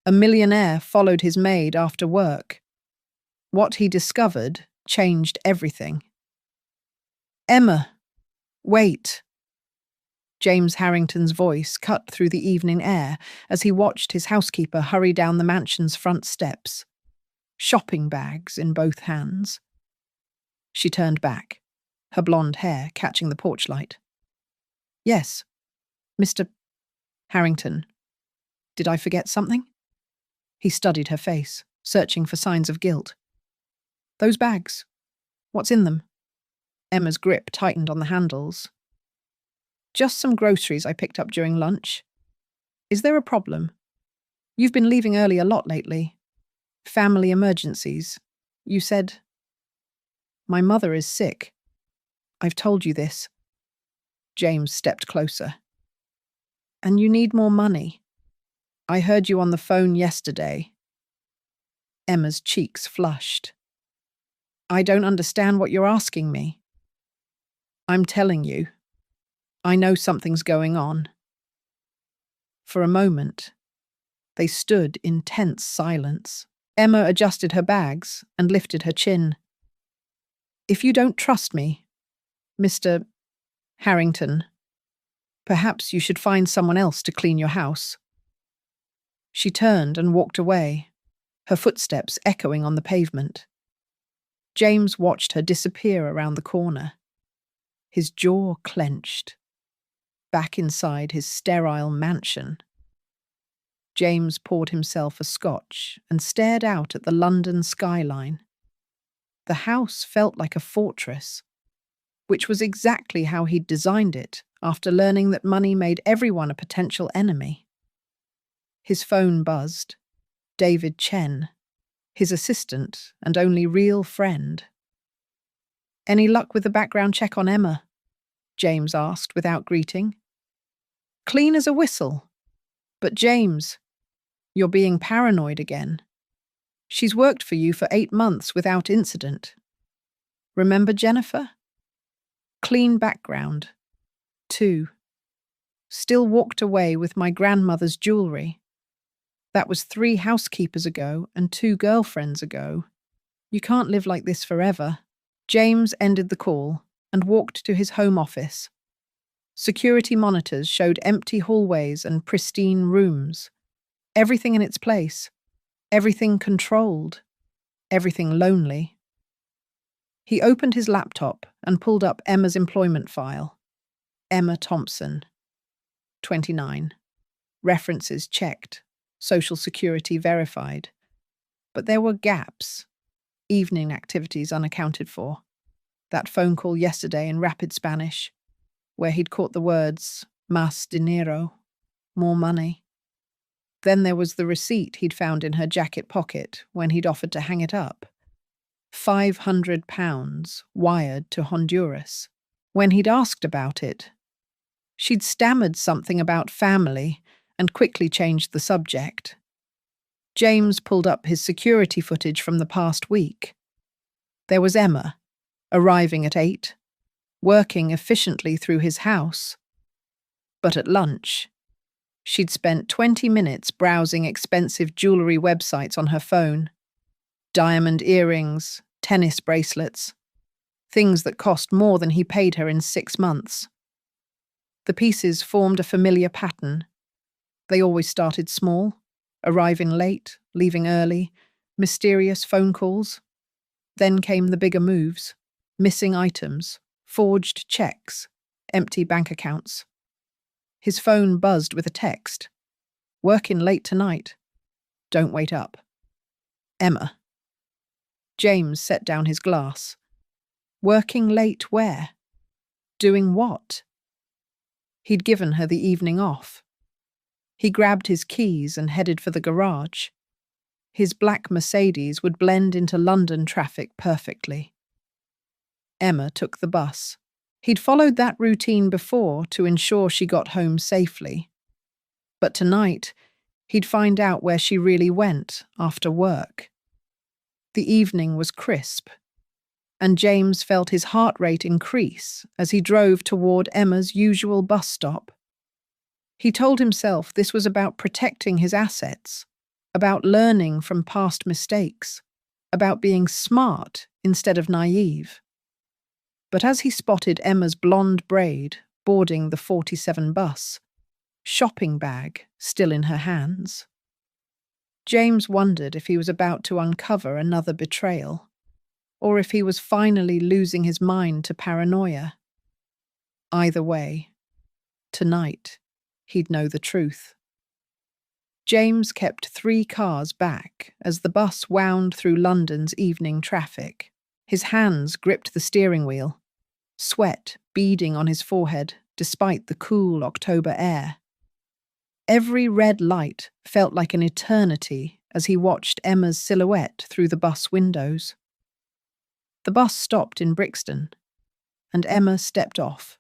A millionaire followed his maid after work. What he discovered changed everything. Emma, wait. James Harrington's voice cut through the evening air as he watched his housekeeper hurry down the mansion's front steps, shopping bags in both hands. She turned back, her blonde hair catching the porch light. Yes, Mr. Harrington. Did I forget something? He studied her face, searching for signs of guilt. Those bags. What's in them? Emma's grip tightened on the handles. Just some groceries I picked up during lunch. Is there a problem? You've been leaving early a lot lately. Family emergencies. You said... My mother is sick. I've told you this. James stepped closer. And you need more money. I heard you on the phone yesterday. Emma's cheeks flushed. I don't understand what you're asking me. I'm telling you. I know something's going on. For a moment, they stood in tense silence. Emma adjusted her bags and lifted her chin. If you don't trust me, Mr. Harrington, perhaps you should find someone else to clean your house. She turned and walked away, her footsteps echoing on the pavement. James watched her disappear around the corner. His jaw clenched. Back inside his sterile mansion. James poured himself a scotch and stared out at the London skyline. The house felt like a fortress, which was exactly how he'd designed it after learning that money made everyone a potential enemy. His phone buzzed. David Chen, his assistant and only real friend. Any luck with the background check on Emma? James asked without greeting. Clean as a whistle. But James, you're being paranoid again. She's worked for you for 8 months without incident. Remember Jennifer? Clean background. 2. Still walked away with my grandmother's jewellery. That was 3 housekeepers ago and 2 girlfriends ago. You can't live like this forever. James ended the call and walked to his home office. Security monitors showed empty hallways and pristine rooms. Everything in its place. Everything controlled. Everything lonely. He opened his laptop and pulled up Emma's employment file. Emma Thompson. 29. References checked. Social Security verified. But there were gaps. Evening activities unaccounted for. That phone call yesterday in rapid Spanish, where he'd caught the words, más dinero, more money. Then there was the receipt he'd found in her jacket pocket when he'd offered to hang it up. £500 wired to Honduras. When he'd asked about it, she'd stammered something about family and quickly changed the subject. James pulled up his security footage from the past week. There was Emma, arriving at 8, working efficiently through his house. But at lunch, she'd spent 20 minutes browsing expensive jewellery websites on her phone. Diamond earrings, tennis bracelets, things that cost more than he paid her in 6 months. The pieces formed a familiar pattern. They always started small, arriving late, leaving early, mysterious phone calls. Then came the bigger moves, missing items, forged checks, empty bank accounts. His phone buzzed with a text. Working late tonight. Don't wait up. Emma. James set down his glass. Working late where? Doing what? He'd given her the evening off. He grabbed his keys and headed for the garage. His black Mercedes would blend into London traffic perfectly. Emma took the bus. He'd followed that routine before to ensure she got home safely. But tonight, he'd find out where she really went after work. The evening was crisp, and James felt his heart rate increase as he drove toward Emma's usual bus stop. He told himself this was about protecting his assets, about learning from past mistakes, about being smart instead of naive. But as he spotted Emma's blonde braid boarding the 47 bus, shopping bag still in her hands, James wondered if he was about to uncover another betrayal, or if he was finally losing his mind to paranoia. Either way, tonight, he'd know the truth. James kept 3 cars back as the bus wound through London's evening traffic. His hands gripped the steering wheel, sweat beading on his forehead despite the cool October air. Every red light felt like an eternity as he watched Emma's silhouette through the bus windows. The bus stopped in Brixton, and Emma stepped off,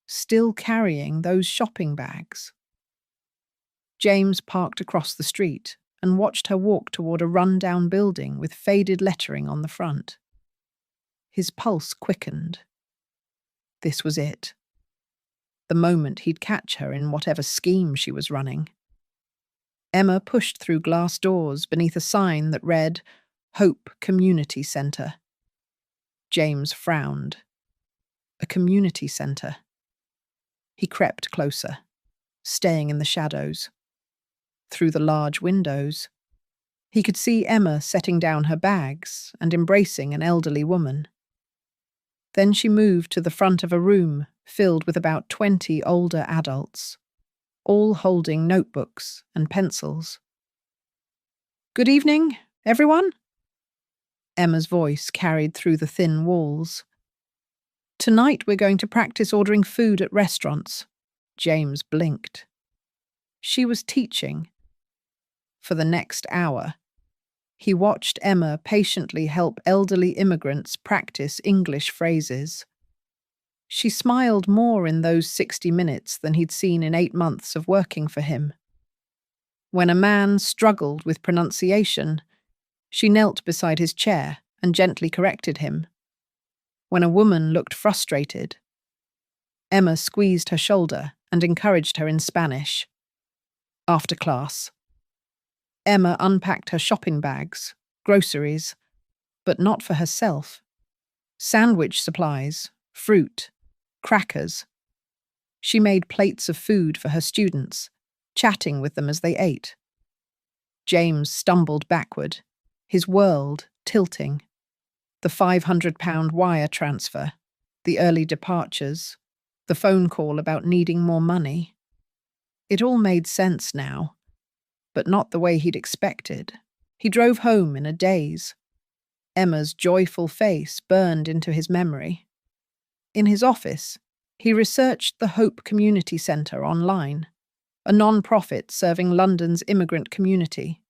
still carrying those shopping bags. James parked across the street and watched her walk toward a run-down building with faded lettering on the front. His pulse quickened. This was it. The moment he'd catch her in whatever scheme she was running. Emma pushed through glass doors beneath a sign that read, Hope Community Centre. James frowned. A community centre. He crept closer, staying in the shadows. Through the large windows, he could see Emma setting down her bags and embracing an elderly woman. Then she moved to the front of a room filled with about 20 older adults, all holding notebooks and pencils. "Good evening, everyone?" Emma's voice carried through the thin walls. "Tonight we're going to practice ordering food at restaurants." James blinked. She was teaching. For the next hour, he watched Emma patiently help elderly immigrants practice English phrases. She smiled more in those 60 minutes than he'd seen in 8 months of working for him. When a man struggled with pronunciation, she knelt beside his chair and gently corrected him. When a woman looked frustrated, Emma squeezed her shoulder and encouraged her in Spanish. After class, Emma unpacked her shopping bags, groceries, but not for herself. Sandwich supplies, fruit, crackers. She made plates of food for her students, chatting with them as they ate. James stumbled backward, his world tilting. The £500 wire transfer, the early departures, the phone call about needing more money. It all made sense now, but not the way he'd expected. He drove home in a daze. Emma's joyful face burned into his memory. In his office, he researched the Hope Community Centre online, a non-profit serving London's immigrant community.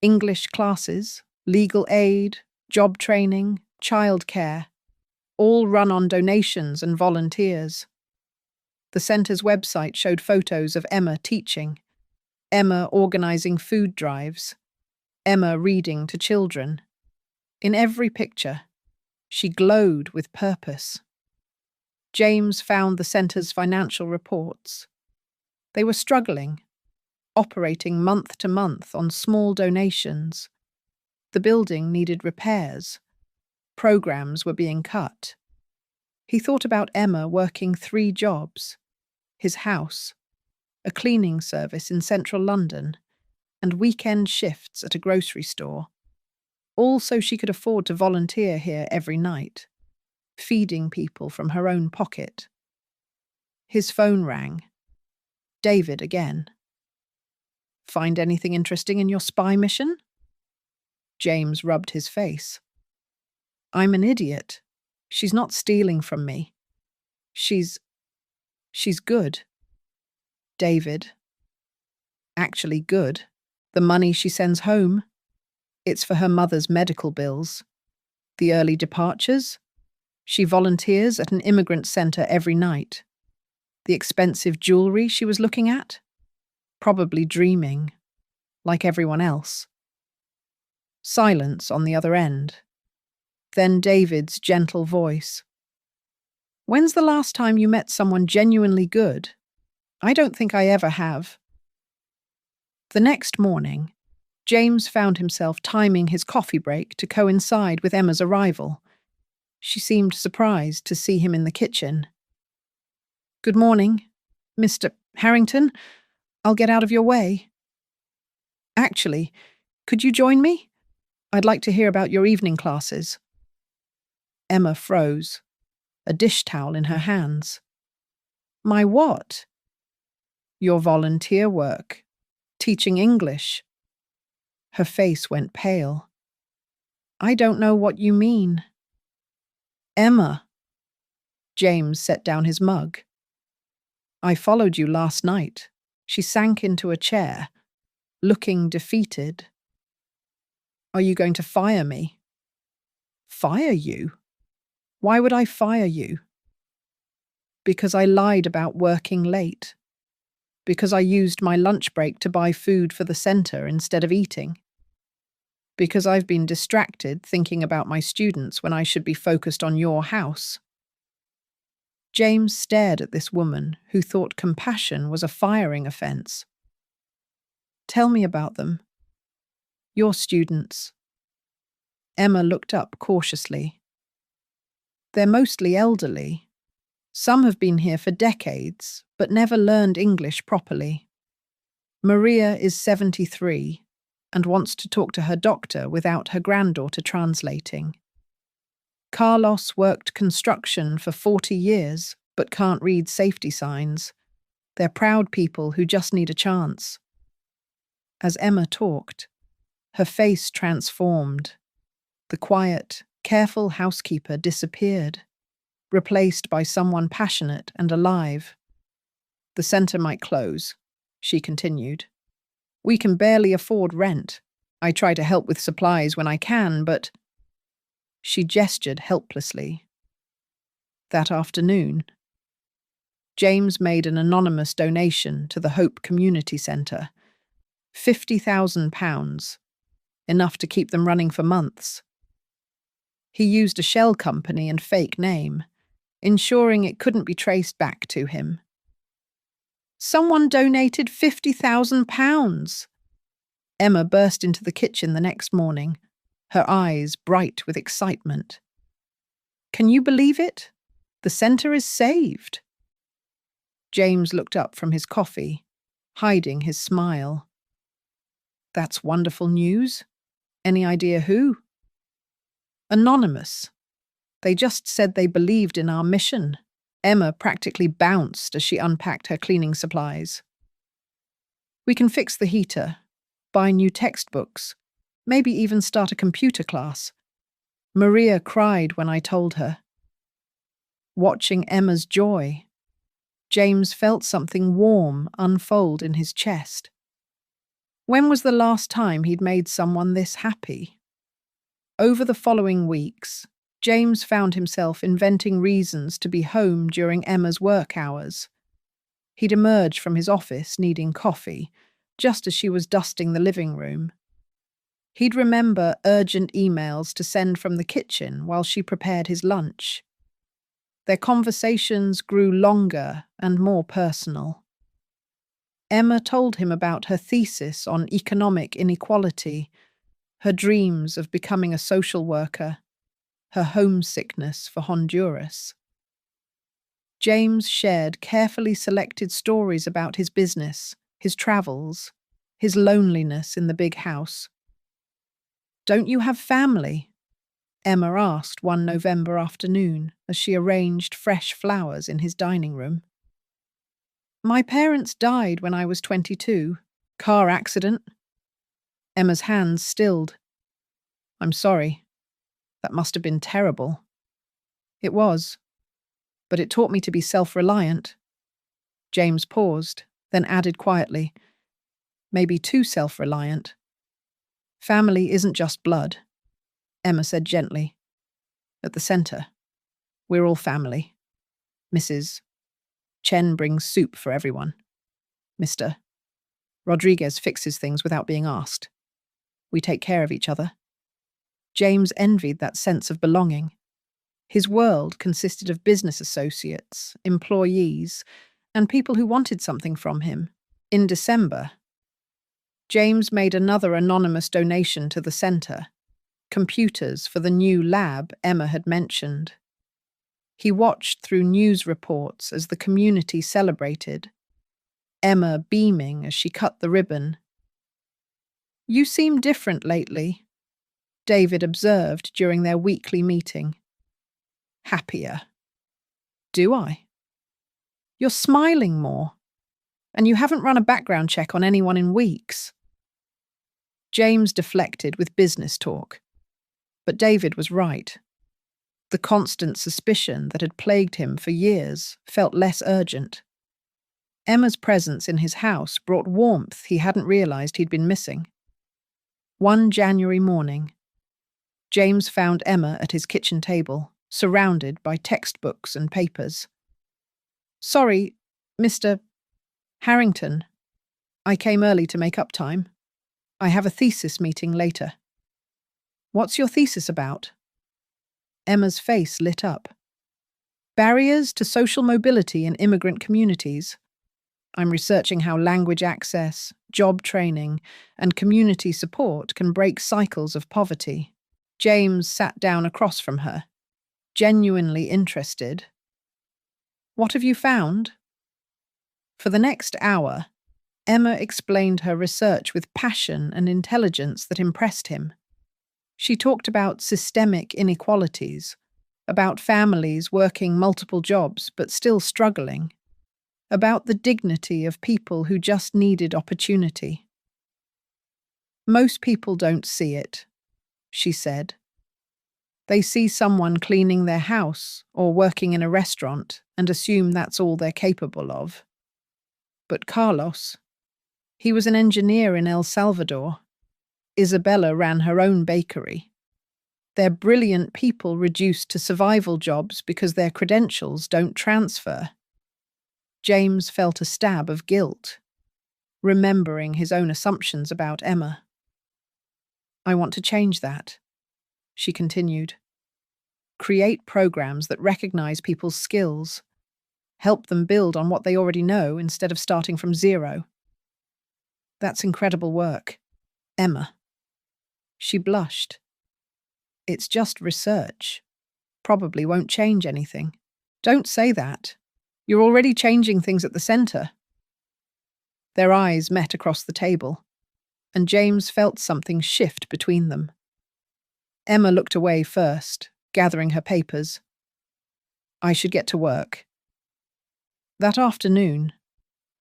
English classes, legal aid, job training, childcare, all run on donations and volunteers. The centre's website showed photos of Emma teaching, Emma organising food drives, Emma reading to children. In every picture, she glowed with purpose. James found the centre's financial reports. They were struggling, operating month to month on small donations. The building needed repairs. Programs were being cut. He thought about Emma working 3 jobs: his house, a cleaning service in central London, and weekend shifts at a grocery store, all so she could afford to volunteer here every night, feeding people from her own pocket. His phone rang. David again. "Find anything interesting in your spy mission?" James rubbed his face. "I'm an idiot. She's not stealing from me. She's good." David. "Actually good. The money she sends home. It's for her mother's medical bills. The early departures. She volunteers at an immigrant centre every night. The expensive jewellery she was looking at. Probably dreaming, like everyone else." Silence on the other end. Then David's gentle voice. "When's the last time you met someone genuinely good? I don't think I ever have." The next morning, James found himself timing his coffee break to coincide with Emma's arrival. She seemed surprised to see him in the kitchen. "Good morning, Mr. Harrington. I'll get out of your way." "Actually, could you join me? I'd like to hear about your evening classes." Emma froze, a dish towel in her hands. "My what?" "Your volunteer work. Teaching English." Her face went pale. "I don't know what you mean." "Emma." James set down his mug. "I followed you last night." She sank into a chair, looking defeated. "Are you going to fire me?" "Fire you? Why would I fire you?" "Because I lied about working late. Because I used my lunch break to buy food for the center instead of eating. Because I've been distracted thinking about my students when I should be focused on your house." James stared at this woman who thought compassion was a firing offense. "Tell me about them. Your students." Emma looked up cautiously. "They're mostly elderly. Some have been here for decades, but never learned English properly. Maria is 73 and wants to talk to her doctor without her granddaughter translating. Carlos worked construction for 40 years, but can't read safety signs. They're proud people who just need a chance." As Emma talked, her face transformed. The quiet, careful housekeeper disappeared, replaced by someone passionate and alive. "The center might close," she continued. "We can barely afford rent. I try to help with supplies when I can, but—" She gestured helplessly. That afternoon, James made an anonymous donation to the Hope Community Centre. £50,000, enough to keep them running for months. He used a shell company and fake name, ensuring it couldn't be traced back to him. "Someone donated £50,000! Emma burst into the kitchen the next morning, her eyes bright with excitement. "Can you believe it? The centre is saved." James looked up from his coffee, hiding his smile. "That's wonderful news. Any idea who?" "Anonymous. They just said they believed in our mission." Emma practically bounced as she unpacked her cleaning supplies. "We can fix the heater, buy new textbooks, maybe even start a computer class." Maria cried when I told her. Watching Emma's joy, James felt something warm unfold in his chest. When was the last time he'd made someone this happy? Over the following weeks, James found himself inventing reasons to be home during Emma's work hours. He'd emerge from his office needing coffee, just as she was dusting the living room. He'd remember urgent emails to send from the kitchen while she prepared his lunch. Their conversations grew longer and more personal. Emma told him about her thesis on economic inequality, her dreams of becoming a social worker, her homesickness for Honduras. James shared carefully selected stories about his business, his travels, his loneliness in the big house. "Don't you have family?" Emma asked one November afternoon as she arranged fresh flowers in his dining room. "My parents died when I was 22. Car accident." Emma's hands stilled. "I'm sorry. That must have been terrible." "It was. But it taught me to be self-reliant." James paused, then added quietly, "Maybe too self-reliant." "Family isn't just blood," Emma said gently. "At the center, we're all family. Mrs. Chen brings soup for everyone. Mr. Rodriguez fixes things without being asked. We take care of each other." James envied that sense of belonging. His world consisted of business associates, employees, and people who wanted something from him. In December, James made another anonymous donation to the center, computers for the new lab Emma had mentioned. He watched through news reports as the community celebrated, Emma beaming as she cut the ribbon. "You seem different lately," David observed during their weekly meeting. "Happier." "Do I?" "You're smiling more, and you haven't run a background check on anyone in weeks." James deflected with business talk, but David was right. The constant suspicion that had plagued him for years felt less urgent. Emma's presence in his house brought warmth he hadn't realized he'd been missing. One January morning, James found Emma at his kitchen table, surrounded by textbooks and papers. "Sorry, Mr. Harrington. I came early to make up time. I have a thesis meeting later." "What's your thesis about?" Emma's face lit up. "Barriers to social mobility in immigrant communities. I'm researching how language access, job training, and community support can break cycles of poverty." James sat down across from her, genuinely interested. "What have you found?" For the next hour, Emma explained her research with passion and intelligence that impressed him. She talked about systemic inequalities, about families working multiple jobs but still struggling, about the dignity of people who just needed opportunity. "Most people don't see it," she said. "They see someone cleaning their house or working in a restaurant and assume that's all they're capable of. But Carlos, he was an engineer in El Salvador. Isabella ran her own bakery. They're brilliant people reduced to survival jobs because their credentials don't transfer." James felt a stab of guilt, remembering his own assumptions about Emma. "I want to change that," she continued. "Create programs that recognize people's skills, help them build on what they already know instead of starting from zero." "That's incredible work, Emma." She blushed. "It's just research. Probably won't change anything." "Don't say that. You're already changing things at the center." Their eyes met across the table, and James felt something shift between them. Emma looked away first, gathering her papers. "I should get to work." That afternoon,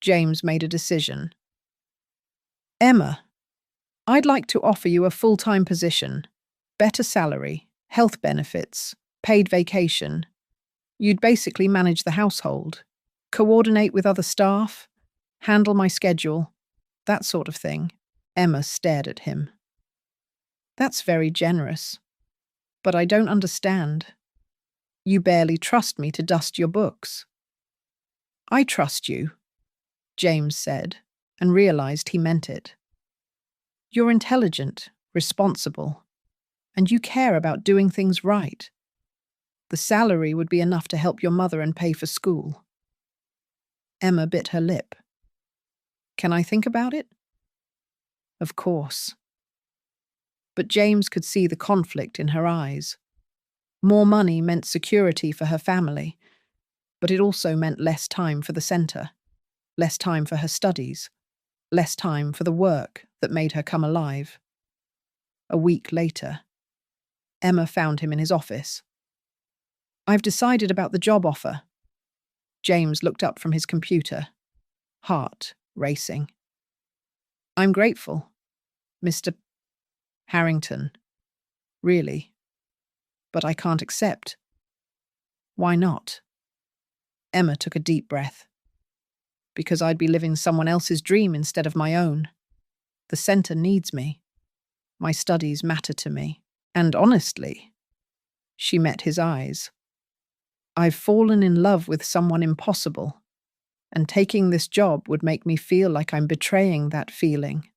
James made a decision. "Emma, I'd like to offer you a full-time position, better salary, health benefits, paid vacation. You'd basically manage the household, coordinate with other staff, handle my schedule, that sort of thing." Emma stared at him. "That's very generous, but I don't understand. You barely trust me to dust your books." "I trust you," James said, and realized he meant it. "You're intelligent, responsible, and you care about doing things right. The salary would be enough to help your mother and pay for school." Emma bit her lip. "Can I think about it?" "Of course." But James could see the conflict in her eyes. More money meant security for her family, but it also meant less time for the center, less time for her studies, less time for the work that made her come alive. A week later, Emma found him in his office. "I've decided about the job offer." James looked up from his computer, heart racing. "I'm grateful, Mr. Harrington. Really. But I can't accept." "Why not?" Emma took a deep breath. "Because I'd be living someone else's dream instead of my own. The center needs me. My studies matter to me. And honestly," she met his eyes, "I've fallen in love with someone impossible, and taking this job would make me feel like I'm betraying that feeling."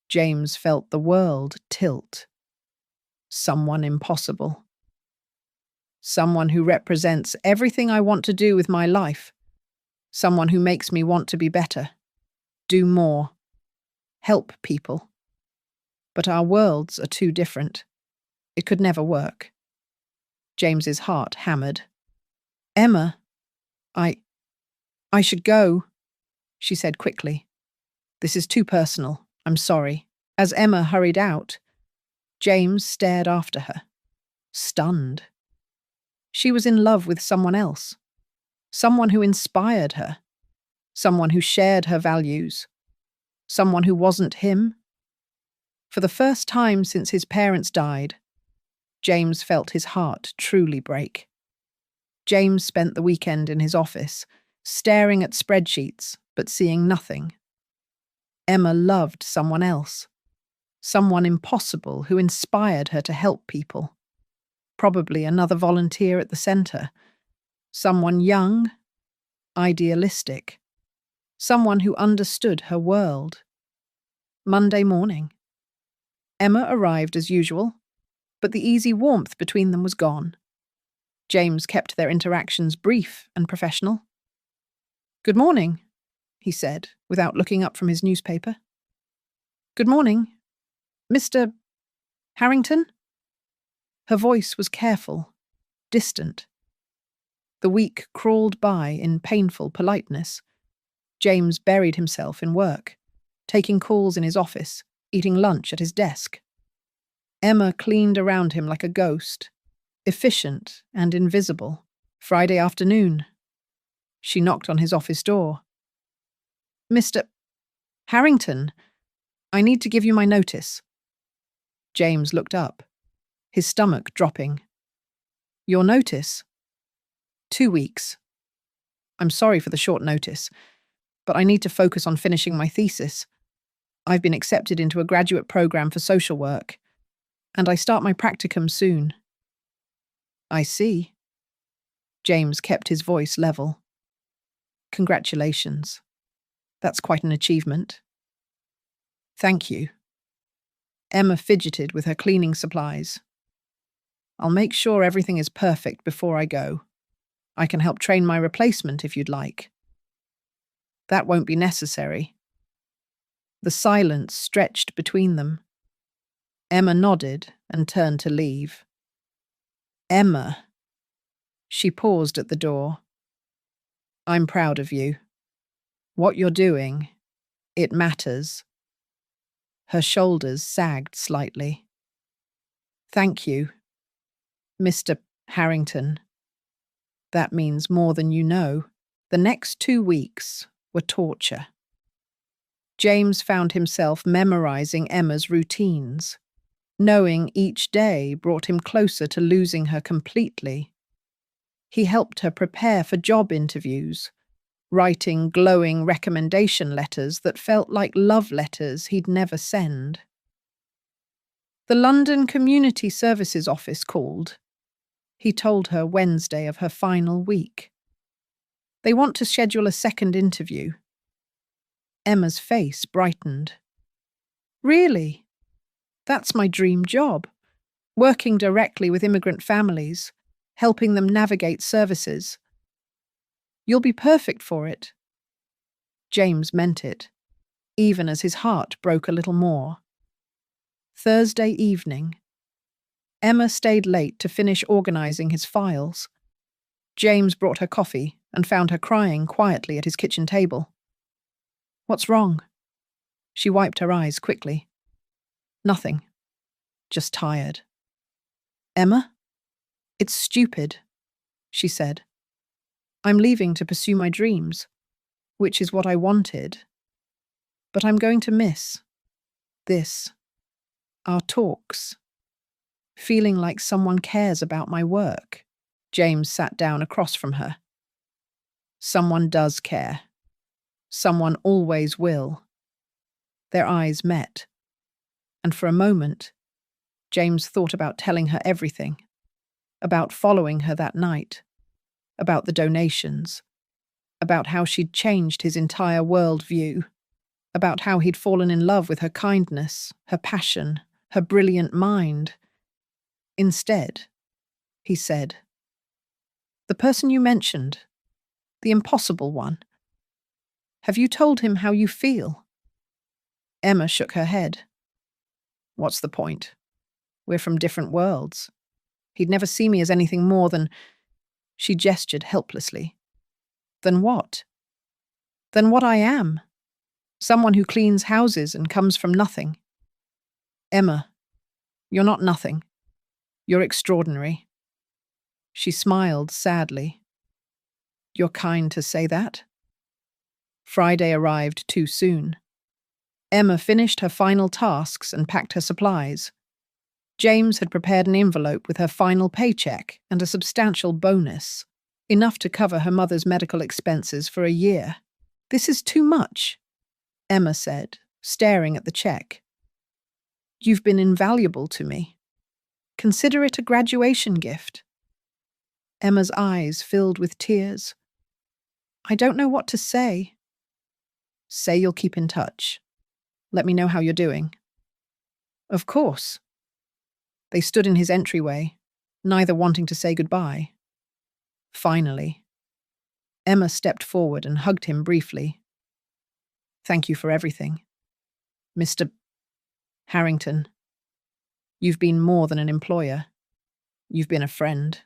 James felt the world tilt. Someone impossible. Someone who represents everything I want to do with my life. Someone who makes me want to be better, do more, help people. But our worlds are too different. It could never work. James's heart hammered. Emma, I should go, she said quickly. This is too personal. I'm sorry. As Emma hurried out, James stared after her, stunned. She was in love with someone else, someone who inspired her, someone who shared her values, someone who wasn't him. For the first time since his parents died, James felt his heart truly break. James spent the weekend in his office, staring at spreadsheets but seeing nothing. Emma loved someone else, someone impossible who inspired her to help people. Probably another volunteer at the centre, someone young, idealistic, someone who understood her world. Monday morning. Emma arrived as usual, but the easy warmth between them was gone. James kept their interactions brief and professional. Good morning, he said, without looking up from his newspaper. Good morning, Mr. Harrington? Her voice was careful, distant. The week crawled by in painful politeness. James buried himself in work, taking calls in his office, eating lunch at his desk. Emma cleaned around him like a ghost, efficient and invisible. Friday afternoon. She knocked on his office door. Mr. Harrington, I need to give you my notice. James looked up, his stomach dropping. Your notice? 2 weeks. I'm sorry for the short notice, but I need to focus on finishing my thesis. I've been accepted into a graduate program for social work, and I start my practicum soon. I see. James kept his voice level. Congratulations. That's quite an achievement. Thank you. Emma fidgeted with her cleaning supplies. I'll make sure everything is perfect before I go. I can help train my replacement if you'd like. That won't be necessary. The silence stretched between them. Emma nodded and turned to leave. Emma. She paused at the door. I'm proud of you. What you're doing, it matters. Her shoulders sagged slightly. Thank you, Mr. Harrington. That means more than you know. The next 2 weeks were torture. James found himself memorizing Emma's routines. Knowing each day brought him closer to losing her completely. He helped her prepare for job interviews, writing glowing recommendation letters that felt like love letters he'd never send. The London Community Services Office called. He told her Wednesday of her final week. They want to schedule a second interview. Emma's face brightened. Really? That's my dream job. Working directly with immigrant families, helping them navigate services. You'll be perfect for it. James meant it, even as his heart broke a little more. Thursday evening. Emma stayed late to finish organizing his files. James brought her coffee and found her crying quietly at his kitchen table. What's wrong? She wiped her eyes quickly. Nothing. Just tired. Emma? It's stupid, she said. I'm leaving to pursue my dreams, which is what I wanted. But I'm going to miss this, our talks, feeling like someone cares about my work. James sat down across from her. Someone does care. Someone always will. Their eyes met, and for a moment, James thought about telling her everything, about following her that night, about the donations, about how she'd changed his entire worldview, about how he'd fallen in love with her kindness, her passion, her brilliant mind. Instead, he said, the person you mentioned, the impossible one, have you told him how you feel? Emma shook her head. What's the point? We're from different worlds. He'd never see me as anything more than… She gestured helplessly. Than what? Than what I am. Someone who cleans houses and comes from nothing. Emma, you're not nothing. You're extraordinary. She smiled sadly. You're kind to say that? Friday arrived too soon. Emma finished her final tasks and packed her supplies. James had prepared an envelope with her final paycheck and a substantial bonus, enough to cover her mother's medical expenses for a year. This is too much, Emma said, staring at the check. You've been invaluable to me. Consider it a graduation gift. Emma's eyes filled with tears. I don't know what to say. Say you'll keep in touch. Let me know how you're doing. Of course. They stood in his entryway, neither wanting to say goodbye. Finally, Emma stepped forward and hugged him briefly. Thank you for everything. Mr. Harrington, you've been more than an employer. You've been a friend.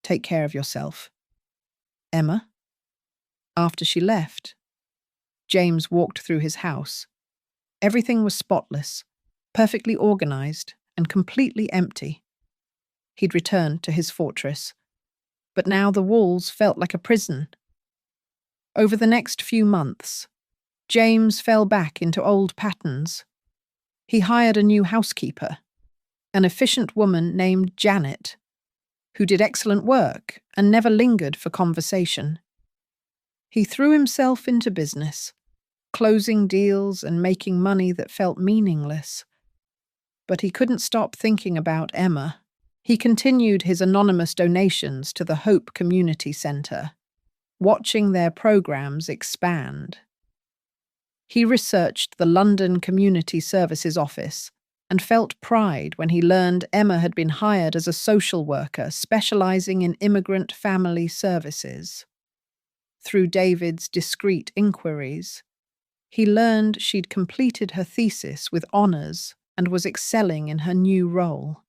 Take care of yourself. Emma? After she left, James walked through his house. Everything was spotless, perfectly organized, and completely empty. He'd returned to his fortress, but now the walls felt like a prison. Over the next few months, James fell back into old patterns. He hired a new housekeeper, an efficient woman named Janet, who did excellent work and never lingered for conversation. He threw himself into business, closing deals and making money that felt meaningless. But he couldn't stop thinking about Emma. He continued his anonymous donations to the Hope Community Center, watching their programs expand. He researched the London Community Services Office and felt pride when he learned Emma had been hired as a social worker specializing in immigrant family services. Through David's discreet inquiries, he learned she'd completed her thesis with honors and was excelling in her new role.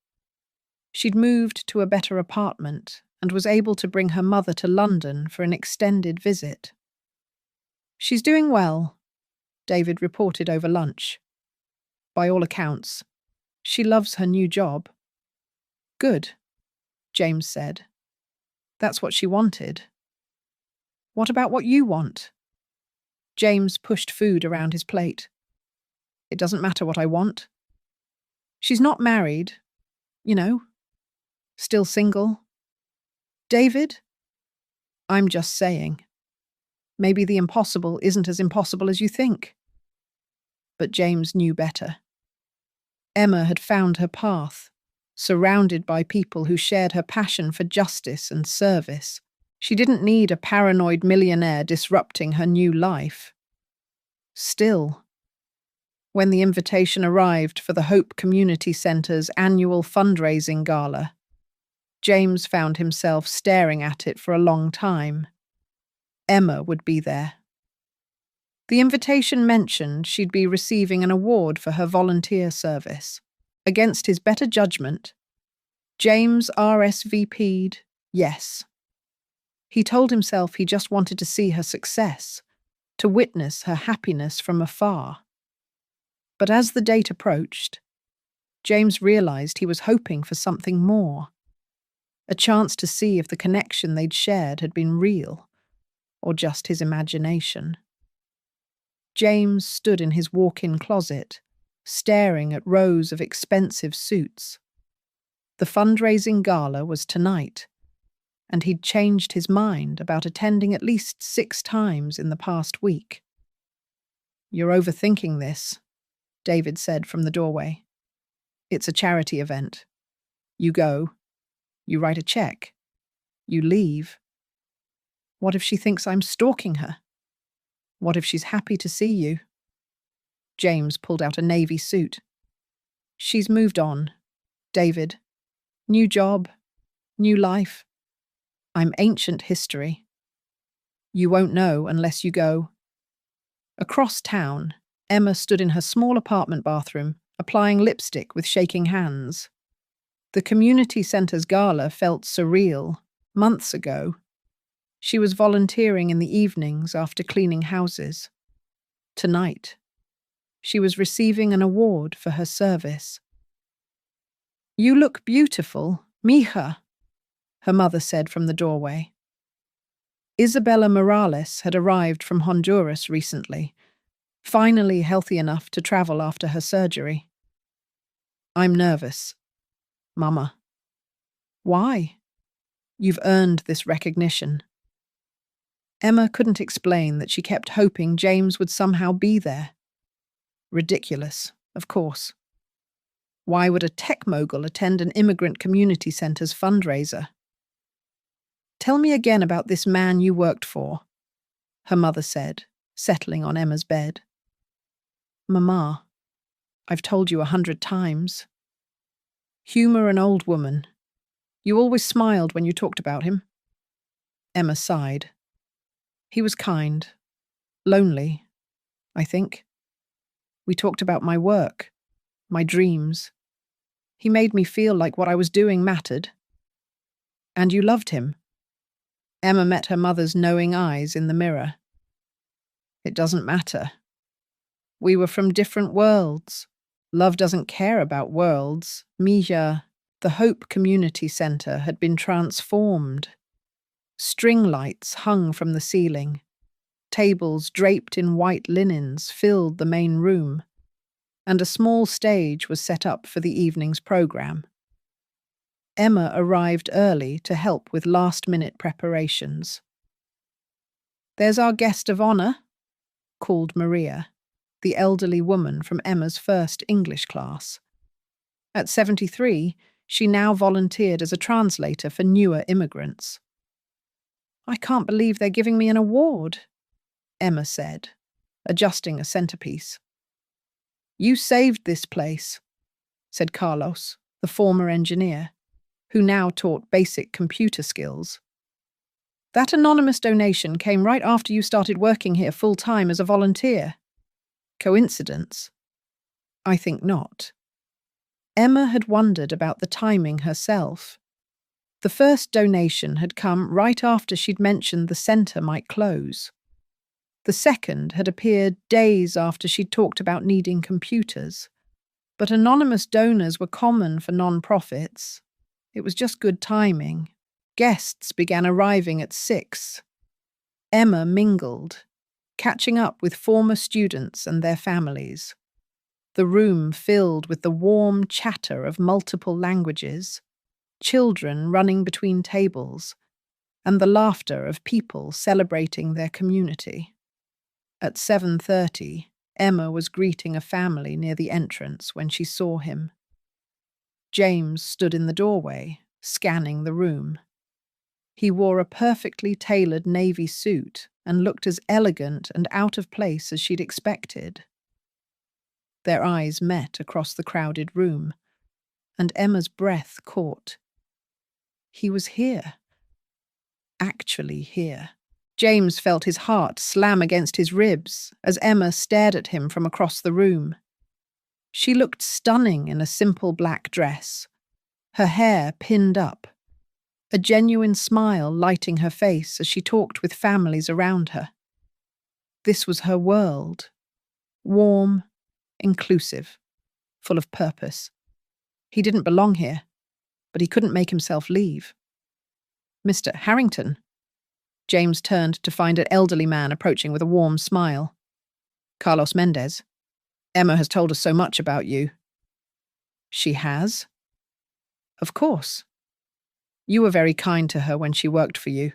She'd moved to a better apartment and was able to bring her mother to London for an extended visit. She's doing well, David reported over lunch. By all accounts, she loves her new job. Good, James said. That's what she wanted. What about what you want? James pushed food around his plate. It doesn't matter what I want. She's not married, you know. Still single. David? I'm just saying. Maybe the impossible isn't as impossible as you think. But James knew better. Emma had found her path, surrounded by people who shared her passion for justice and service. She didn't need a paranoid millionaire disrupting her new life. Still, when the invitation arrived for the Hope Community Center's annual fundraising gala, James found himself staring at it for a long time. Emma would be there. The invitation mentioned she'd be receiving an award for her volunteer service. Against his better judgment, James RSVP'd yes. He told himself he just wanted to see her success, to witness her happiness from afar. But as the date approached, James realized he was hoping for something more. A chance to see if the connection they'd shared had been real, or just his imagination. James stood in his walk-in closet, staring at rows of expensive suits. The fundraising gala was tonight, and he'd changed his mind about attending at least 6 times in the past week. You're overthinking this, David said from the doorway. It's a charity event. You go, you write a check, you leave. What if she thinks I'm stalking her? What if she's happy to see you? James pulled out a navy suit. She's moved on, David. New job, new life. I'm ancient history. You won't know unless you go. Across town, Emma stood in her small apartment bathroom, applying lipstick with shaking hands. The community centre's gala felt surreal. Months ago, she was volunteering in the evenings after cleaning houses. Tonight, she was receiving an award for her service. "You look beautiful, mija," her mother said from the doorway. Isabella Morales had arrived from Honduras recently, finally healthy enough to travel after her surgery. "I'm nervous, Mama." "Why?" "You've earned this recognition." Emma couldn't explain that she kept hoping James would somehow be there. Ridiculous, of course. Why would a tech mogul attend an immigrant community centre's fundraiser? "Tell me again about this man you worked for," her mother said, settling on Emma's bed. "Mama, I've told you 100 times. Humour an old woman. You always smiled when you talked about him." Emma sighed. "He was kind. Lonely, I think. We talked about my work, my dreams. He made me feel like what I was doing mattered." "And you loved him?" Emma met her mother's knowing eyes in the mirror. "It doesn't matter. We were from different worlds. Love doesn't care about worlds. Mija." The Hope Community Centre had been transformed. String lights hung from the ceiling. Tables draped in white linens filled the main room, and a small stage was set up for the evening's programme. Emma arrived early to help with last-minute preparations. "There's our guest of honour," called Maria, the elderly woman from Emma's first English class. At 73, she now volunteered as a translator for newer immigrants. "I can't believe they're giving me an award," Emma said, adjusting a centerpiece. "You saved this place," said Carlos, the former engineer, who now taught basic computer skills. "That anonymous donation came right after you started working here full-time as a volunteer. Coincidence? I think not." Emma had wondered about the timing herself. The first donation had come right after she'd mentioned the centre might close. The second had appeared days after she'd talked about needing computers. But anonymous donors were common for non-profits. It was just good timing. Guests began arriving at 6. Emma mingled, catching up with former students and their families. The room filled with the warm chatter of multiple languages, children running between tables, and the laughter of people celebrating their community. At 7:30, Emma was greeting a family near the entrance when she saw him. James stood in the doorway, scanning the room. He wore a perfectly tailored navy suit and looked as elegant and out of place as she'd expected. Their eyes met across the crowded room, and Emma's breath caught. He was here. Actually here. James felt his heart slam against his ribs as Emma stared at him from across the room. She looked stunning in a simple black dress, her hair pinned up, a genuine smile lighting her face as she talked with families around her. This was her world. Warm, inclusive, full of purpose. He didn't belong here, but he couldn't make himself leave. "Mr. Harrington." James turned to find an elderly man approaching with a warm smile. "Carlos Mendez. Emma has told us so much about you." "She has?" "Of course. You were very kind to her when she worked for you.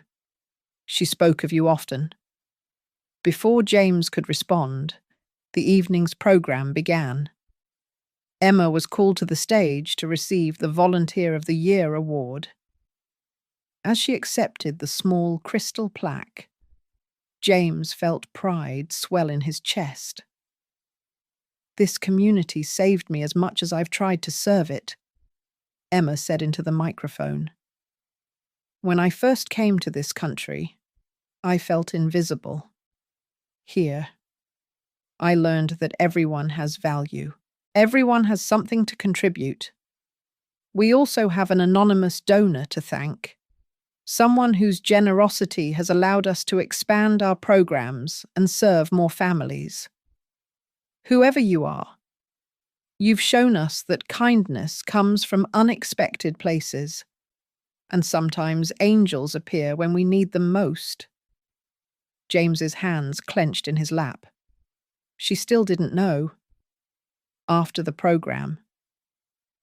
She spoke of you often." Before James could respond, the evening's program began. Emma was called to the stage to receive the Volunteer of the Year award. As she accepted the small crystal plaque, James felt pride swell in his chest. "This community saved me as much as I've tried to serve it," Emma said into the microphone. "When I first came to this country, I felt invisible. Here, I learned that everyone has value. Everyone has something to contribute. We also have an anonymous donor to thank, someone whose generosity has allowed us to expand our programs and serve more families. Whoever you are, you've shown us that kindness comes from unexpected places, and sometimes angels appear when we need them most. James's hands clenched in his lap. She still didn't know. After the program,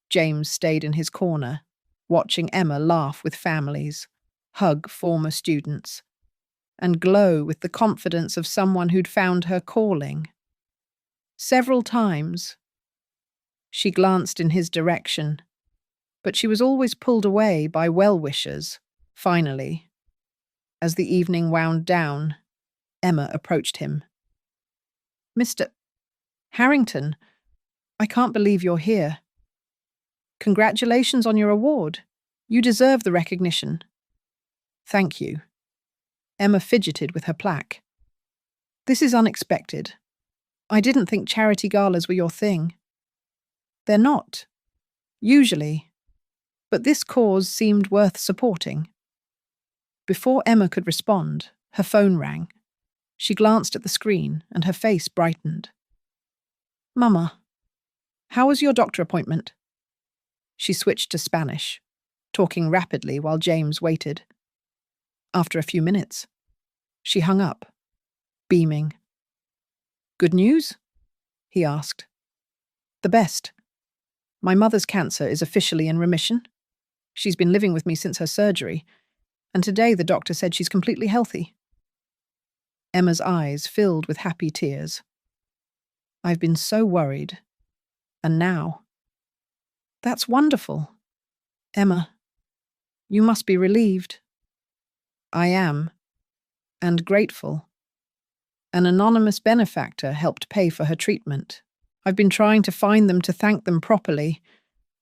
James stayed in his corner, watching Emma laugh with families, hug former students, and glow with the confidence of someone who'd found her calling. Several times, she glanced in his direction, but she was always pulled away by well-wishers. Finally, as the evening wound down, Emma approached him. "Mr. Harrington, I can't believe you're here. Congratulations on your award. You deserve the recognition." "Thank you." Emma fidgeted with her plaque. "This is unexpected. I didn't think charity galas were your thing." "They're not, usually, but this cause seemed worth supporting." Before Emma could respond, her phone rang. She glanced at the screen and her face brightened. "Mama, how was your doctor appointment?" She switched to Spanish, talking rapidly while James waited. After a few minutes, she hung up, beaming. "Good news?" he asked. "The best. My mother's cancer is officially in remission. She's been living with me since her surgery, and today the doctor said she's completely healthy." Emma's eyes filled with happy tears. "I've been so worried. And now—" "That's wonderful. Emma, you must be relieved." "I am, and grateful. An anonymous benefactor helped pay for her treatment. I've been trying to find them to thank them properly.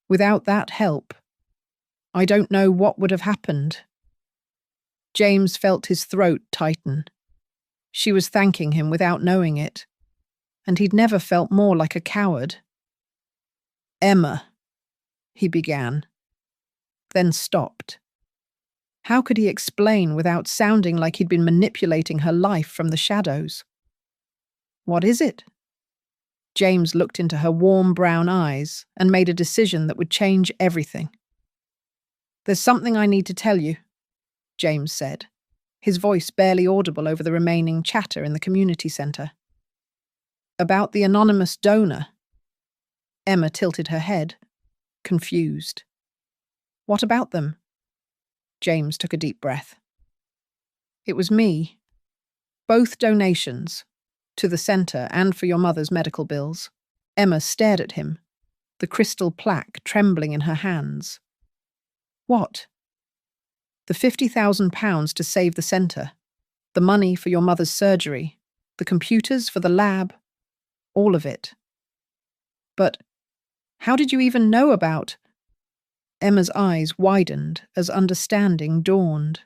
Without that help, I don't know what would have happened." James felt his throat tighten. She was thanking him without knowing it, and he'd never felt more like a coward. "Emma," he began, then stopped. How could he explain without sounding like he'd been manipulating her life from the shadows? "What is it?" James looked into her warm brown eyes and made a decision that would change everything. "There's something I need to tell you," James said, his voice barely audible over the remaining chatter in the community centre. "About the anonymous donor." Emma tilted her head, confused. "What about them?" James took a deep breath. "It was me. Both donations, to the centre and for your mother's medical bills." Emma stared at him, the crystal plaque trembling in her hands. "What?" "The £50,000 to save the centre, the money for your mother's surgery, the computers for the lab, all of it." "But how did you even know about—" Emma's eyes widened as understanding dawned.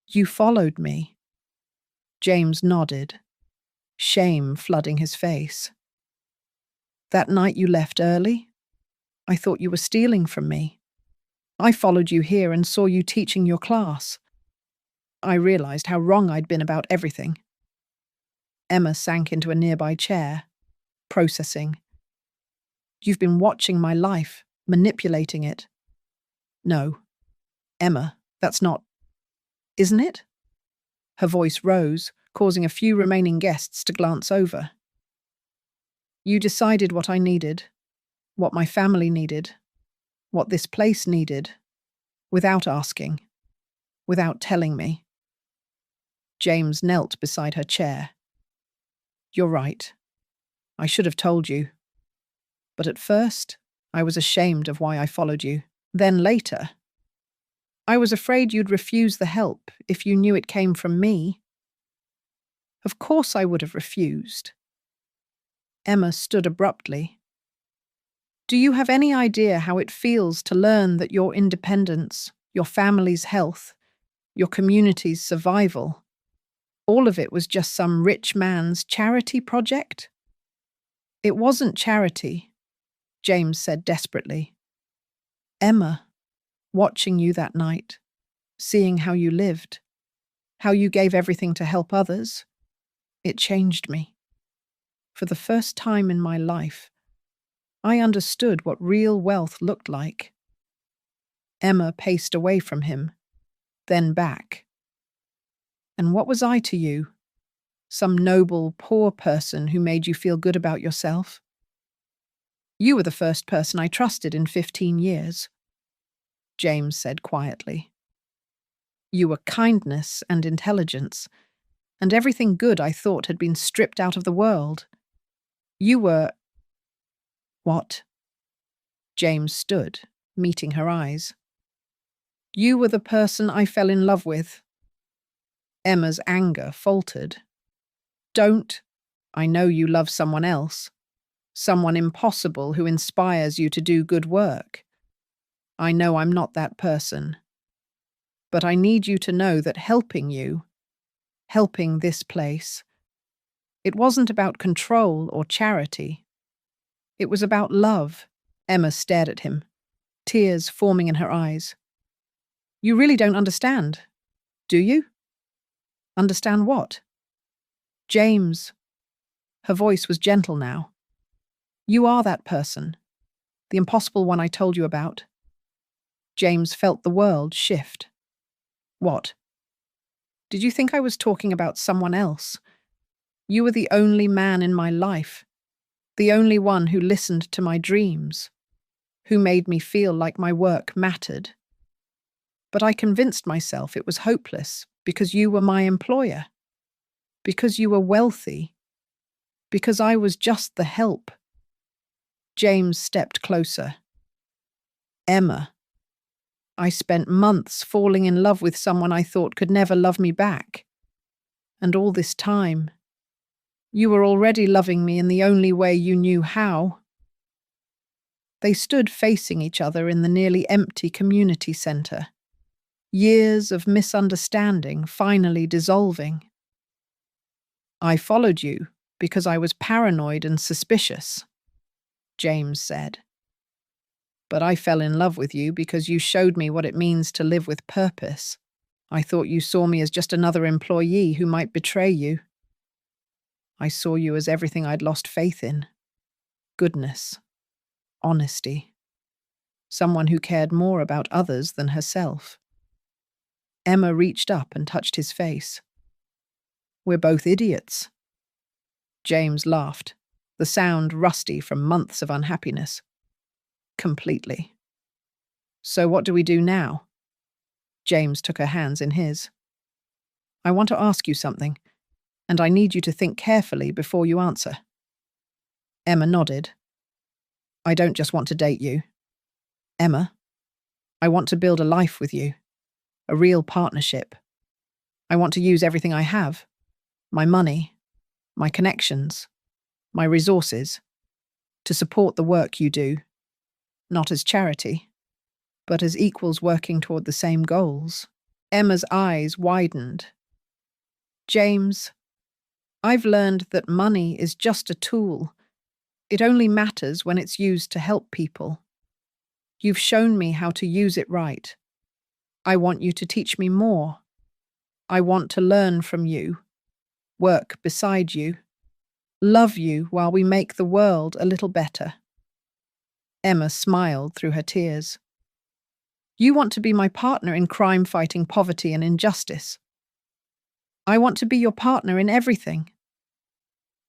"You followed me." James nodded, shame flooding his face. "That night you left early? I thought you were stealing from me. I followed you here and saw you teaching your class. I realized how wrong I'd been about everything." Emma sank into a nearby chair, processing. "You've been watching my life, manipulating it." "No, Emma, that's not—" "Isn't it?" Her voice rose, causing a few remaining guests to glance over. "You decided what I needed, what my family needed, what this place needed, without asking, without telling me." James knelt beside her chair. "You're right. I should have told you. But at first, I was ashamed of why I followed you. Then later, I was afraid you'd refuse the help if you knew it came from me." "Of course I would have refused." Emma stood abruptly. "Do you have any idea how it feels to learn that your independence, your family's health, your community's survival All of it was just some rich man's charity project? It wasn't charity, James said desperately. Emma, watching you that night, seeing how you lived, how you gave everything to help others, it changed me. For the first time in my life, I understood what real wealth looked like. Emma paced away from him, then back. And what was I to you? Some noble, poor person who made you feel good about yourself? You were the first person I trusted in 15 years, James said quietly. You were kindness and intelligence, and everything good I thought had been stripped out of the world. You were… What? James stood, meeting her eyes. You were the person I fell in love with. Emma's anger faltered. Don't. I know you love someone else. Someone impossible who inspires you to do good work. I know I'm not that person. But I need you to know that helping you, helping this place, it wasn't about control or charity. It was about love. Emma stared at him, tears forming in her eyes. You really don't understand, do you? Understand what? James. Her voice was gentle now. You are that person, the impossible one I told you about. James felt the world shift. What? Did you think I was talking about someone else? You were the only man in my life, the only one who listened to my dreams, who made me feel like my work mattered. But I convinced myself it was hopeless because you were my employer, because you were wealthy, because I was just the help. James stepped closer. Emma. I spent months falling in love with someone I thought could never love me back. And all this time, you were already loving me in the only way you knew how. They stood facing each other in the nearly empty community center. Years of misunderstanding finally dissolving. I followed you because I was paranoid and suspicious, James said. But I fell in love with you because you showed me what it means to live with purpose. I thought you saw me as just another employee who might betray you. I saw you as everything I'd lost faith in. Goodness. Honesty. Someone who cared more about others than herself. Emma reached up and touched his face. We're both idiots. James laughed, the sound rusty from months of unhappiness. Completely. So what do we do now? James took her hands in his. I want to ask you something, and I need you to think carefully before you answer. Emma nodded. I don't just want to date you. Emma, I want to build a life with you, a real partnership. I want to use everything I have, my money, my connections, my resources, to support the work you do, not as charity, but as equals working toward the same goals. Emma's eyes widened. James, I've learned that money is just a tool. It only matters when it's used to help people. You've shown me how to use it right. I want you to teach me more. I want to learn from you, work beside you, love you while we make the world a little better. Emma smiled through her tears. You want to be my partner in crime fighting poverty and injustice. I want to be your partner in everything.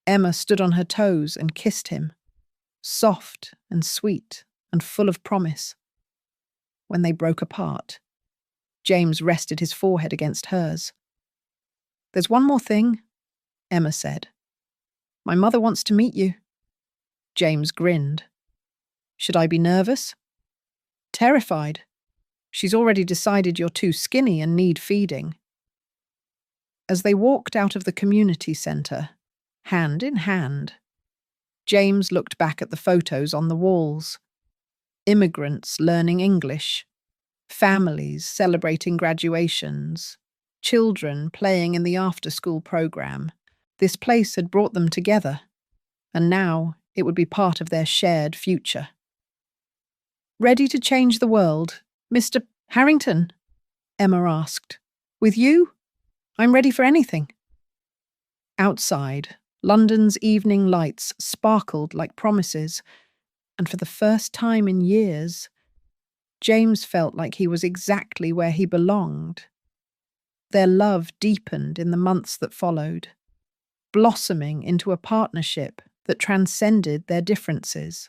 Emma stood on her toes and kissed him, soft and sweet and full of promise. When they broke apart, James rested his forehead against hers. There's one more thing, Emma said. My mother wants to meet you. James grinned. Should I be nervous? Terrified. She's already decided you're too skinny and need feeding. As they walked out of the community centre, hand in hand, James looked back at the photos on the walls. Immigrants learning English, families celebrating graduations, children playing in the after-school program. This place had brought them together, and now it would be part of their shared future. "Ready to change the world, Mr. Harrington?" Emma asked. "With you? I'm ready for anything." Outside, London's evening lights sparkled like promises, and for the first time in years, James felt like he was exactly where he belonged. Their love deepened in the months that followed, blossoming into a partnership that transcended their differences.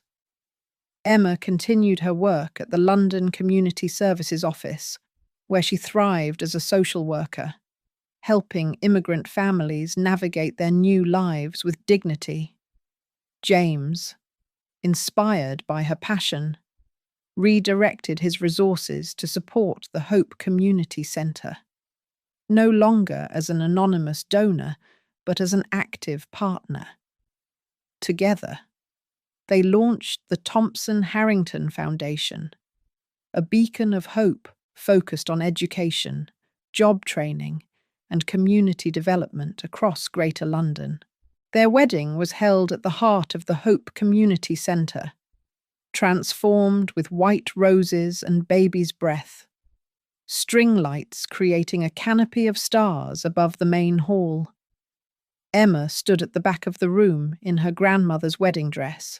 Emma continued her work at the London Community Services Office, where she thrived as a social worker, helping immigrant families navigate their new lives with dignity. James, inspired by her passion, redirected his resources to support the Hope Community Centre, no longer as an anonymous donor, but as an active partner. Together, they launched the Thompson-Harrington Foundation, a beacon of hope focused on education, job training, and community development across Greater London. Their wedding was held at the heart of the Hope Community Centre, transformed with white roses and baby's breath, string lights creating a canopy of stars above the main hall. Emma stood at the back of the room in her grandmother's wedding dress,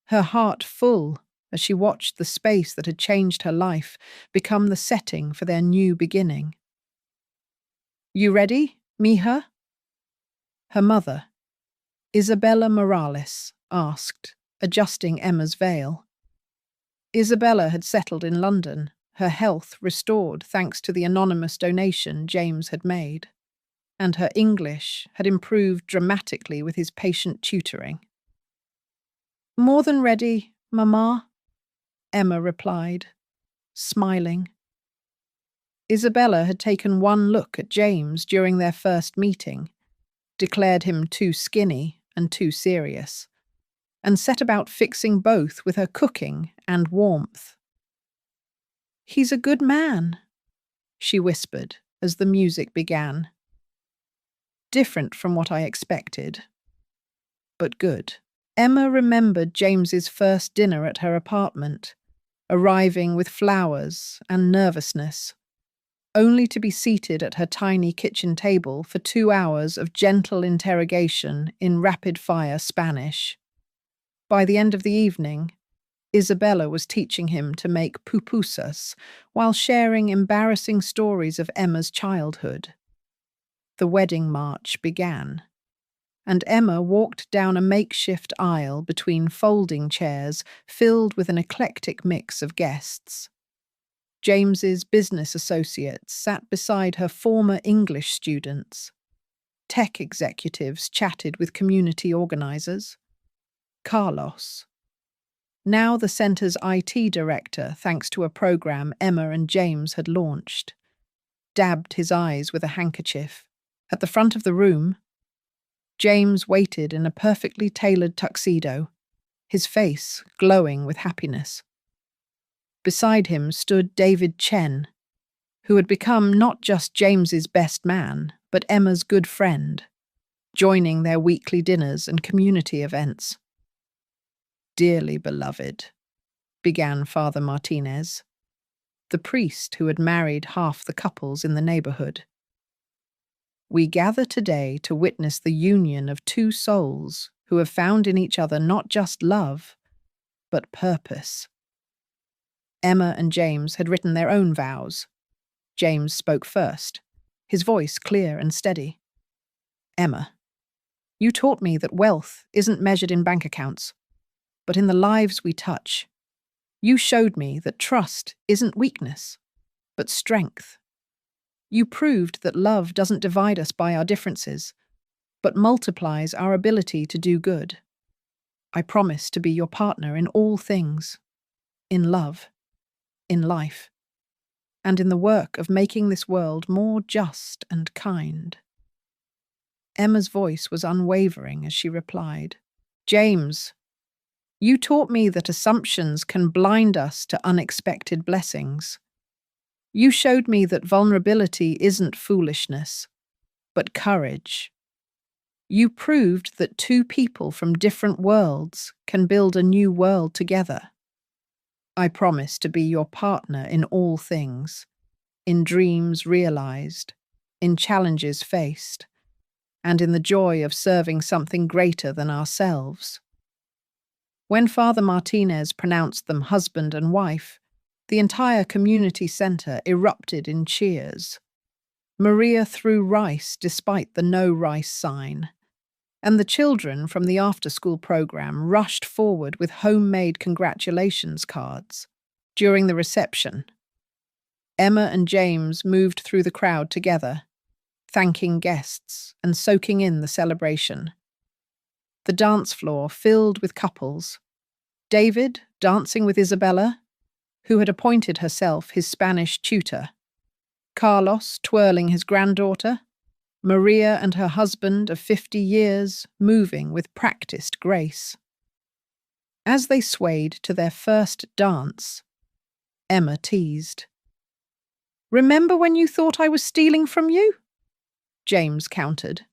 her heart full as she watched the space that had changed her life become the setting for their new beginning. "You ready, mija?" Her mother, Isabella Morales, asked, adjusting Emma's veil. Isabella had settled in London, her health restored thanks to the anonymous donation James had made, and her English had improved dramatically with his patient tutoring. "More than ready, Mama," Emma replied, smiling. Isabella had taken one look at James during their first meeting, declared him too skinny and too serious, and set about fixing both with her cooking and warmth. "He's a good man," she whispered as the music began. "Different from what I expected, but good." Emma remembered James's first dinner at her apartment, arriving with flowers and nervousness, only to be seated at her tiny kitchen table for 2 hours of gentle interrogation in rapid-fire Spanish. By the end of the evening, Isabella was teaching him to make pupusas while sharing embarrassing stories of Emma's childhood. The wedding march began, and Emma walked down a makeshift aisle between folding chairs filled with an eclectic mix of guests. James's business associates sat beside her former English students. Tech executives chatted with community organisers. Carlos, now the centre's IT director thanks to a program Emma and James had launched, dabbed his eyes with a handkerchief. At the front of the room, James waited in a perfectly tailored tuxedo, his face glowing with happiness. Beside him stood David Chen, who had become not just James's best man, but Emma's good friend, joining their weekly dinners and community events. "Dearly beloved," began Father Martinez, the priest who had married half the couples in the neighbourhood. "We gather today to witness the union of two souls who have found in each other not just love, but purpose." Emma and James had written their own vows. James spoke first, his voice clear and steady. "Emma, you taught me that wealth isn't measured in bank accounts, but in the lives we touch. You showed me that trust isn't weakness, but strength. You proved that love doesn't divide us by our differences, but multiplies our ability to do good. I promise to be your partner in all things, in love, in life, and in the work of making this world more just and kind." Emma's voice was unwavering as she replied, "James, you taught me that assumptions can blind us to unexpected blessings. You showed me that vulnerability isn't foolishness, but courage. You proved that two people from different worlds can build a new world together. I promise to be your partner in all things, in dreams realized, in challenges faced, and in the joy of serving something greater than ourselves. When Father Martinez pronounced them husband and wife, the entire community center erupted in cheers. Maria threw rice despite the no rice sign, and the children from the after-school program rushed forward with homemade congratulations cards. During the reception, Emma and James moved through the crowd together, thanking guests and soaking in the celebration. The dance floor filled with couples, David dancing with Isabella, who had appointed herself his Spanish tutor, Carlos twirling his granddaughter, Maria and her husband of 50 years moving with practiced grace. As they swayed to their first dance, Emma teased. "Remember when you thought I was stealing from you?" James countered.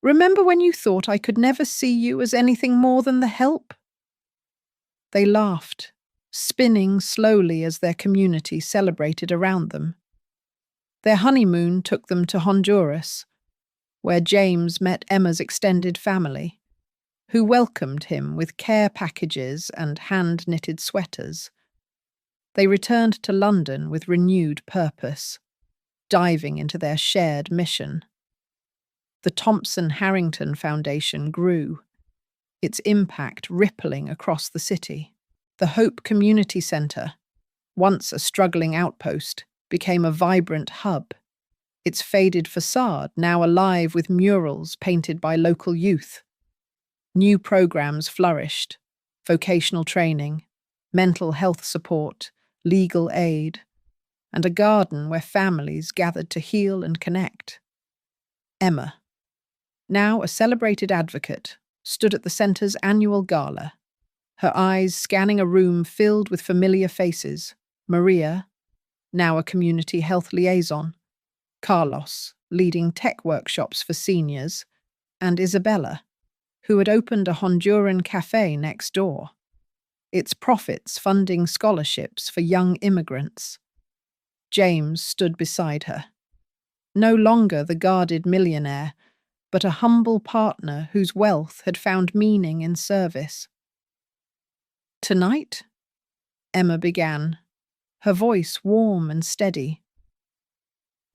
"Remember when you thought I could never see you as anything more than the help?" They laughed, spinning slowly as their community celebrated around them. Their honeymoon took them to Honduras, where James met Emma's extended family, who welcomed him with care packages and hand-knitted sweaters. They returned to London with renewed purpose, diving into their shared mission. The Thompson-Harrington Foundation grew, its impact rippling across the city. The Hope Community Centre, once a struggling outpost, became a vibrant hub, its faded facade now alive with murals painted by local youth. New programs flourished: vocational training, mental health support, legal aid, and a garden where families gathered to heal and connect. Emma, now a celebrated advocate, stood at the centre's annual gala, her eyes scanning a room filled with familiar faces. Maria, now a community health liaison, Carlos, leading tech workshops for seniors, and Isabella, who had opened a Honduran cafe next door, its profits funding scholarships for young immigrants. James stood beside her, no longer the guarded millionaire, but a humble partner whose wealth had found meaning in service. "Tonight," Emma began, her voice warm and steady,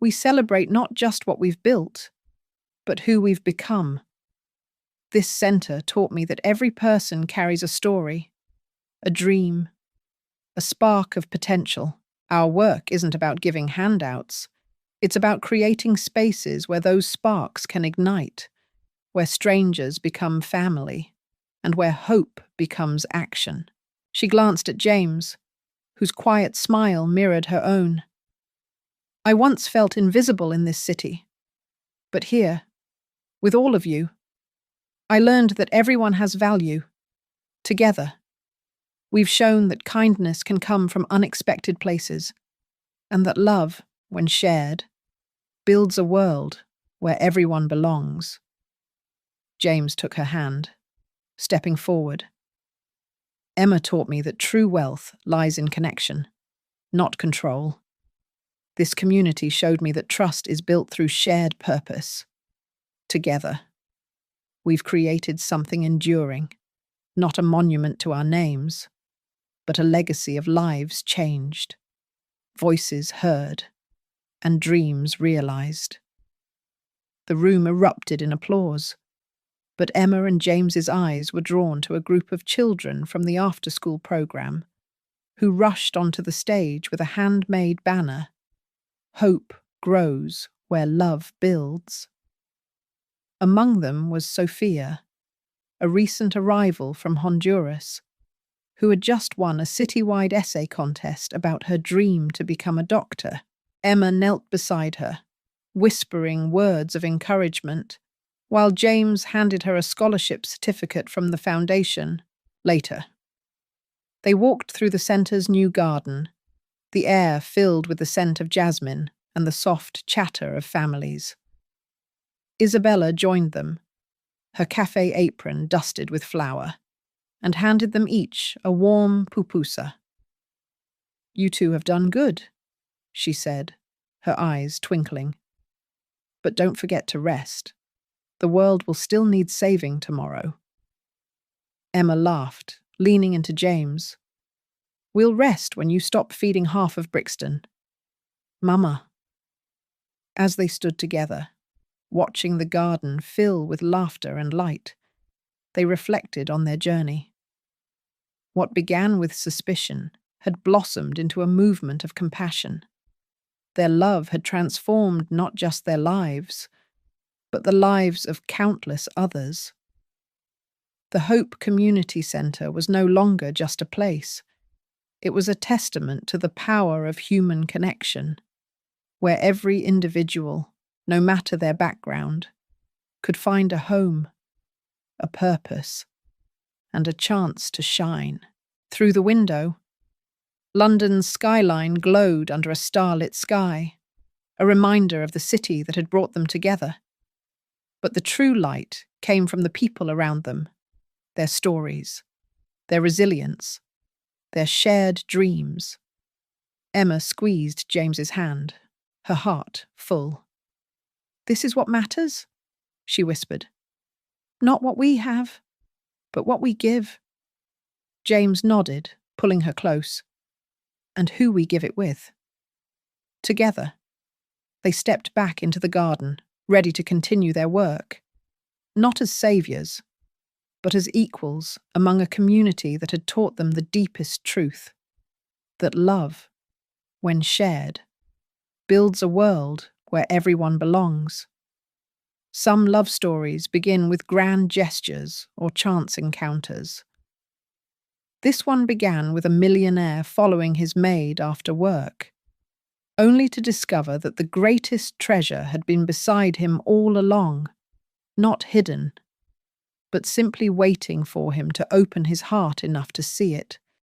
"we celebrate not just what we've built, but who we've become. This centre taught me that every person carries a story, a dream, a spark of potential. Our work isn't about giving handouts. It's about creating spaces where those sparks can ignite, where strangers become family, and where hope becomes action." She glanced at James, whose quiet smile mirrored her own. "I once felt invisible in this city, but here, with all of you, I learned that everyone has value. Together, we've shown that kindness can come from unexpected places, and that love, when shared, builds a world where everyone belongs." James took her hand, stepping forward. "Emma taught me that true wealth lies in connection, not control. This community showed me that trust is built through shared purpose. Together, we've created something enduring, not a monument to our names, but a legacy of lives changed, voices heard, and dreams realized." The room erupted in applause, but Emma and James's eyes were drawn to a group of children from the after-school program, who rushed onto the stage with a handmade banner, "Hope grows where love builds." Among them was Sophia, a recent arrival from Honduras, who had just won a citywide essay contest about her dream to become a doctor. Emma knelt beside her, whispering words of encouragement, while James handed her a scholarship certificate from the foundation. Later, they walked through the centre's new garden, the air filled with the scent of jasmine and the soft chatter of families. Isabella joined them, her cafe apron dusted with flour, and handed them each a warm pupusa. "You two have done good," she said, her eyes twinkling. "But don't forget to rest. The world will still need saving tomorrow." Emma laughed, leaning into James. "We'll rest when you stop feeding half of Brixton." "Mama." As they stood together, watching the garden fill with laughter and light, they reflected on their journey. What began with suspicion had blossomed into a movement of compassion. Their love had transformed not just their lives, but the lives of countless others. The Hope Community Centre was no longer just a place. It was a testament to the power of human connection, where every individual, no matter their background, could find a home, a purpose, and a chance to shine. Through the window, London's skyline glowed under a starlit sky, a reminder of the city that had brought them together. But the true light came from the people around them, their stories, their resilience, their shared dreams. Emma squeezed James's hand, her heart full. "This is what matters?" she whispered. "Not what we have, but what we give." James nodded, pulling her close. "And who we give it with." Together, they stepped back into the garden, ready to continue their work, not as saviours, but as equals among a community that had taught them the deepest truth, that love, when shared, builds a world where everyone belongs. Some love stories begin with grand gestures or chance encounters. This one began with a millionaire following his maid after work, only to discover that the greatest treasure had been beside him all along, not hidden, but simply waiting for him to open his heart enough to see it.